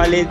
वाले।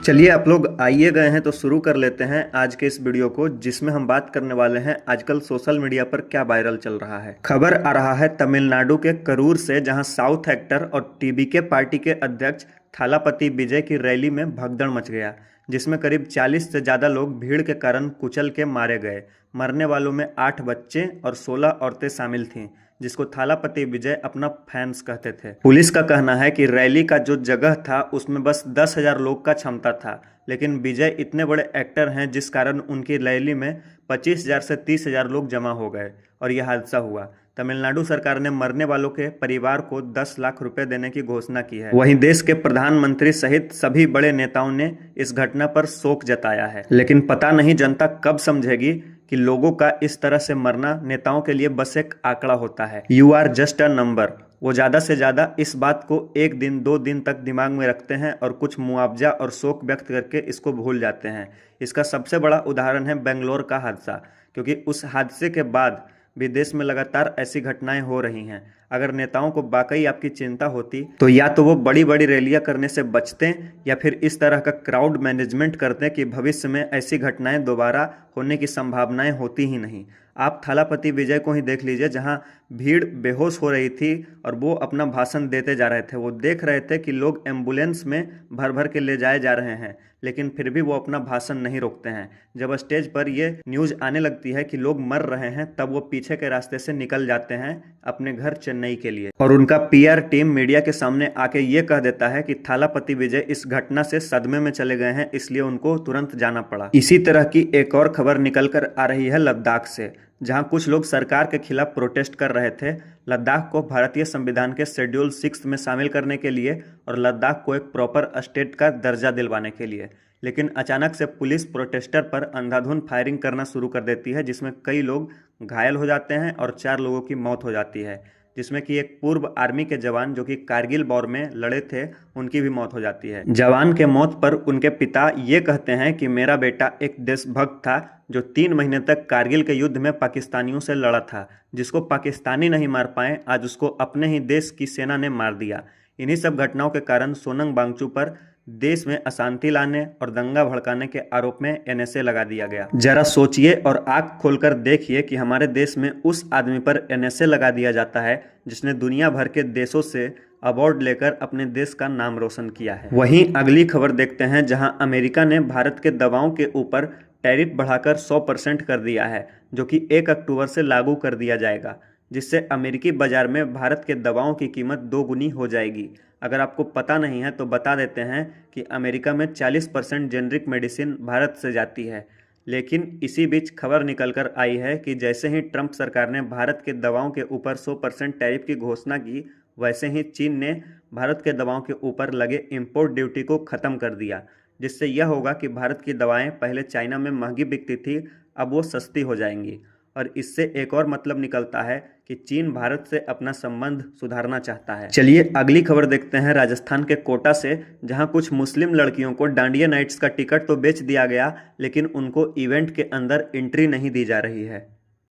चलिए आप लोग आइए गए हैं तो शुरू कर लेते हैं आज के इस वीडियो को, जिसमें हम बात करने वाले हैं आजकल सोशल मीडिया पर क्या वायरल चल रहा है। खबर आ रहा है तमिलनाडु के करूर से, जहां साउथ एक्टर और टीबीके पार्टी के अध्यक्ष थालापति विजय की रैली में भगदड़ मच गया, जिसमें करीब 40 से ज्यादा लोग भीड़ के कारण कुचल के मारे गए। मरने वालों में 8 बच्चे और 16 औरतें शामिल थीं, जिसको थालापति विजय अपना फैंस कहते थे। पुलिस का कहना है कि रैली का जो जगह था उसमें बस 10,000 लोग का क्षमता था, लेकिन विजय इतने बड़े एक्टर हैं जिस कारण उनकी रैली में 25,000 से 30,000 लोग जमा हो गए और यह हादसा हुआ। तमिलनाडु सरकार ने मरने वालों के परिवार को 10 लाख रुपए देने की घोषणा की है। वहीं देश के प्रधानमंत्री सहित सभी बड़े नेताओं ने इस घटना पर शोक जताया है, लेकिन पता नहीं जनता कब समझेगी कि लोगों का इस तरह से मरना नेताओं के लिए बस एक आंकड़ा होता है। You are just a number. वो ज्यादा से ज्यादा इस बात को 1 दिन 2 दिन तक दिमाग में रखते हैं और कुछ मुआवजा और शोक व्यक्त करके इसको भूल जाते हैं। इसका सबसे बड़ा उदाहरण है बेंगलोर का हादसा, क्योंकि उस हादसे के बाद भी देश में लगातार ऐसी घटनाएं हो रही हैं। अगर नेताओं को वाकई आपकी चिंता होती तो या तो वो बड़ी बड़ी रैलियां करने से बचते या फिर इस तरह का क्राउड मैनेजमेंट करते कि भविष्य में ऐसी घटनाएं दोबारा होने की संभावनाएं होती ही नहीं। आप थालापति विजय को ही देख लीजिए, जहां भीड़ बेहोश हो रही थी और वो अपना भाषण देते जा रहे थे। वो देख रहे थे कि लोग एम्बुलेंस में भर भर के ले जाए जा रहे हैं, लेकिन फिर भी वो अपना भाषण नहीं रोकते हैं। जब स्टेज पर ये न्यूज़ आने लगती है कि लोग मर रहे हैं, तब वो पीछे के रास्ते से निकल जाते हैं अपने घर चेन्नई के लिए, और उनका पीआर टीम मीडिया के सामने आके ये कह देता है कि थालापति विजय इस घटना से सदमे में चले गए हैं, इसलिए उनको तुरंत जाना पड़ा। इसी तरह की एक और खबर निकल कर आ रही है लद्दाख से, जहां कुछ लोग सरकार के खिलाफ प्रोटेस्ट कर रहे थे। लद्दाख को भारतीय संविधान के शेड्यूल 6 में शामिल करने के लिए और लद्दाख को एक प्रॉपर स्टेट का दर्जा दिलवाने के लिए, लेकिन अचानक से पुलिस प्रोटेस्टर पर अंधाधुंध फायरिंग करना शुरू कर देती है, जिसमें कई लोग घायल हो जाते हैं और 4 लोगों की मौत हो जाती है, जिसमें कि एक पूर्व आर्मी के जवान जो कि कारगिल वॉर में लड़े थे, उनकी भी मौत हो जाती है। जवान के मौत पर उनके पिता ये कहते हैं कि मेरा बेटा एक देशभक्त था जो 3 महीने तक कारगिल के युद्ध में पाकिस्तानियों से लड़ा था। जिसको पाकिस्तानी नहीं मार पाए, आज उसको अपने ही देश की सेना ने मार दिया। इन्हीं सब घटनाओं के कारण सोनम वांगचुक पर देश में अशांति लाने और दंगा भड़काने के आरोप में एनएसए लगा दिया गया। जरा सोचिए और आंख खोलकर देखिए कि हमारे देश में उस आदमी पर एनएसए लगा दिया जाता है जिसने दुनिया भर के देशों से अवार्ड लेकर अपने देश का नाम रोशन किया है। वहीं अगली खबर देखते हैं, जहां अमेरिका ने भारत के दवाओं के ऊपर टैरिफ बढ़ाकर 100% कर दिया है, जो कि 1 अक्टूबर से लागू कर दिया जाएगा, जिससे अमेरिकी बाजार में भारत के दवाओं की कीमत 2 गुनी हो जाएगी। अगर आपको पता नहीं है तो बता देते हैं कि अमेरिका में 40% जेनरिक मेडिसिन भारत से जाती है। लेकिन इसी बीच खबर निकल कर आई है कि जैसे ही ट्रंप सरकार ने भारत के दवाओं के ऊपर 100% टैरिफ की घोषणा की, वैसे ही चीन ने भारत के दवाओं के ऊपर लगे इम्पोर्ट ड्यूटी को ख़त्म कर दिया, जिससे यह होगा कि भारत की दवाएं पहले चाइना में महंगी बिकती थी, अब वो सस्ती हो जाएंगी। और इससे एक और मतलब निकलता है कि चीन भारत से अपना संबंध सुधारना चाहता है। चलिए अगली खबर देखते हैं राजस्थान के कोटा से, जहां कुछ मुस्लिम लड़कियों को डांडिया नाइट्स का टिकट तो बेच दिया गया, लेकिन उनको इवेंट के अंदर एंट्री नहीं दी जा रही है।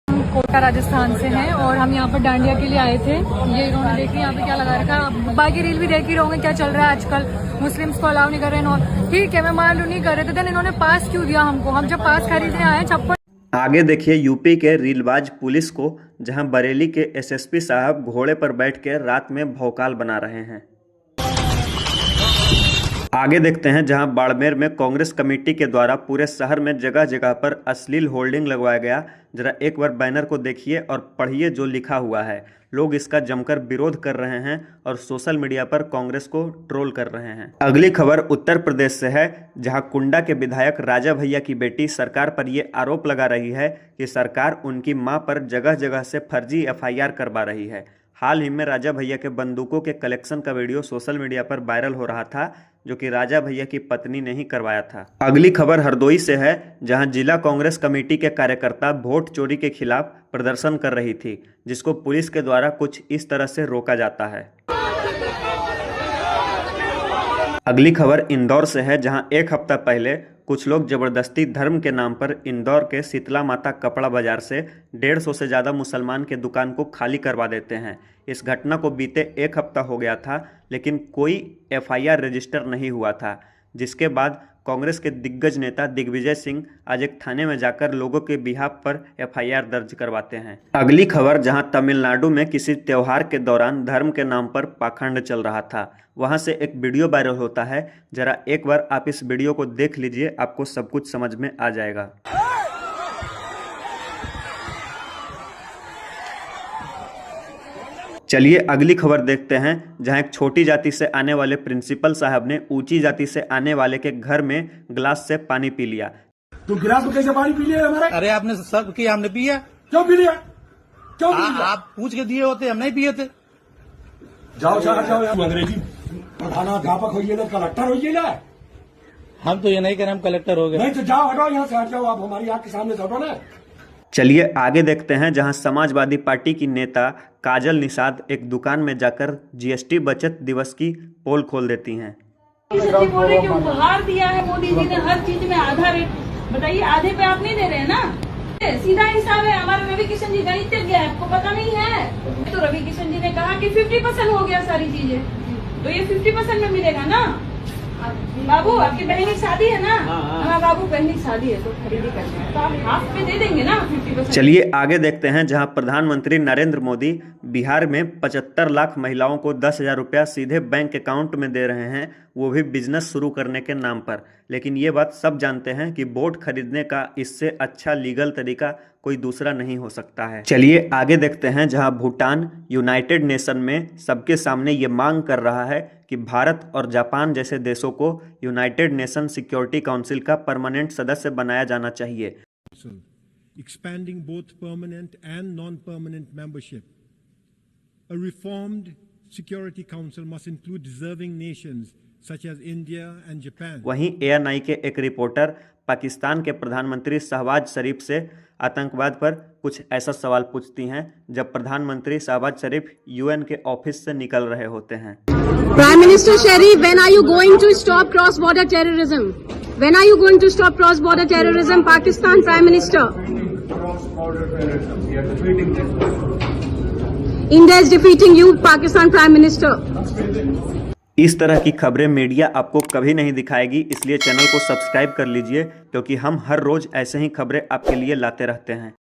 कोटा राजस्थान से हैं और हम यहाँ पर डांडिया के लिए आए थे। ये इन्होंने देखिए यहाँ पे क्या लगा रखा है, बाकी रील भी देख ही रहोगे क्या चल रहा है आजकल, मुस्लिम्स को अलाउ नहीं कर रहे हैं। ठीक है, मैं मालूम नहीं कर रहे थे, देन इन्होंने पास क्यों दिया हमको? हम जब पास खरीदने आए 56। आगे देखिए यूपी के रीलबाज पुलिस को, जहां बरेली के एसएसपी साहब घोड़े पर बैठ के रात में भौकाल बना रहे हैं। आगे देखते हैं, जहां बाड़मेर में कांग्रेस कमेटी के द्वारा पूरे शहर में जगह जगह पर अश्लील होर्डिंग लगवाया गया। जरा एक बार बैनर को देखिए और पढ़िए जो लिखा हुआ है। लोग इसका जमकर विरोध कर रहे हैं और सोशल मीडिया पर कांग्रेस को ट्रोल कर रहे हैं। अगली खबर उत्तर प्रदेश से है, जहां कुंडा के विधायक राजा भैया की बेटी सरकार पर यह आरोप लगा रही है कि सरकार उनकी मां पर जगह जगह से फर्जी एफआईआर करवा रही है। हाल ही में राजा भैया के बंदूकों के कलेक्शन का वीडियो सोशल मीडिया पर वायरल हो रहा था, जो कि राजा भैया की पत्नी ने ही करवाया था। अगली खबर हरदोई से है, जहां जिला कांग्रेस कमेटी के कार्यकर्ता वोट चोरी के खिलाफ प्रदर्शन कर रही थी, जिसको पुलिस के द्वारा कुछ इस तरह से रोका जाता है। अगली खबर इंदौर से है, जहां 1 हफ्ता पहले कुछ लोग जबरदस्ती धर्म के नाम पर इंदौर के शीतला माता कपड़ा बाजार से 150 से ज़्यादा मुसलमान के दुकान को खाली करवा देते हैं। इस घटना को बीते एक हफ्ता हो गया था, लेकिन कोई एफआईआर रजिस्टर नहीं हुआ था, जिसके बाद कांग्रेस के दिग्गज नेता दिग्विजय सिंह आज एक थाने में जाकर लोगों के बिहाफ पर एफआईआर दर्ज करवाते हैं। अगली खबर, जहां तमिलनाडु में किसी त्योहार के दौरान धर्म के नाम पर पाखंड चल रहा था, वहां से एक वीडियो वायरल होता है। जरा एक बार आप इस वीडियो को देख लीजिए, आपको सब कुछ समझ में आ जाएगा। चलिए अगली खबर देखते हैं, जहां एक छोटी जाति से आने वाले प्रिंसिपल साहब ने ऊंची जाति से आने वाले के घर में गिलास से पानी पी लिया। तो गिलास में कैसे पानी पी लिया हमारे? अरे आपने सब किया, हमने पिया। क्यों पी लिया? क्यों पी लिया? आप पूछ के दिए होते, हम नहीं पिए थे। जाओ शहर जाओ, अंग्रेजी प्रधानाध्यापक होइए ना, कलेक्टर होइए ना। हम तो ये नहीं करें, हम कलेक्टर हो गए। नहीं तो जाओ, हटो यहाँ से, हट जाओ। आप हमारी आँख के सामने से हटो ना। चलिए आगे देखते हैं, जहां समाजवादी पार्टी की नेता काजल निषाद एक दुकान में जाकर जीएसटी बचत दिवस की पोल खोल देती हैं। सच्ची बोल रहे कि उपहार दिया है मोदी जी ने हर चीज में आधा रेट, बताइए आधे पे आप नहीं दे रहे हैं ना। सीधा हिसाब है। हमारे रवि किशन जी गणित गया, आपको पता नहीं है? तो रवि किशन जी ने कहा कि 50% हो गया सारी चीजें, तो ये 50% में मिलेगा ना। बाबू आपकी बहन की शादी है ना? हाँ बाबू बहन की शादी है तो खरीदी करते हैं, तो आप हाफ पे दे देंगे ना 50%। चलिए आगे देखते हैं, जहां प्रधानमंत्री नरेंद्र मोदी बिहार में 75 लाख महिलाओं को 10,000 रुपया सीधे बैंक अकाउंट में दे रहे हैं, वो भी बिजनेस शुरू करने के नाम पर। लेकिन ये बात सब जानते हैं कि वोट खरीदने का इससे अच्छा लीगल तरीका कोई दूसरा नहीं हो सकता है। चलिए आगे देखते हैं, जहां भूटान यूनाइटेड नेशन में सबके सामने ये मांग कर रहा है कि भारत और जापान जैसे देशों को यूनाइटेड नेशन सिक्योरिटी काउंसिल का परमानेंट सदस्य बनाया जाना चाहिए। Expanding both permanent and non-permanent membership. A reformed Security Council must include deserving nations such as India and Japan. वहीं ANI के एक रिपोर्टर पाकिस्तान के प्रधानमंत्री शहबाज शरीफ से आतंकवाद पर कुछ ऐसा सवाल पूछती हैं, जब प्रधानमंत्री शहबाज शरीफ यूएन के ऑफिस से निकल रहे होते हैं। Prime Minister Sharif, when are you going to stop cross-border terrorism? When are you going to stop cross-border terrorism, Pakistan Prime Minister? Cross-border terrorism, we are defeating them. India is defeating you, Pakistan Prime Minister. इस तरह की खबरें media आपको कभी नहीं दिखाएगी, इसलिए channel को सब्सक्राइब कर लीजिए, क्योंकि हम हर रोज ऐसे ही खबरें आपके लिए लाते रहते हैं।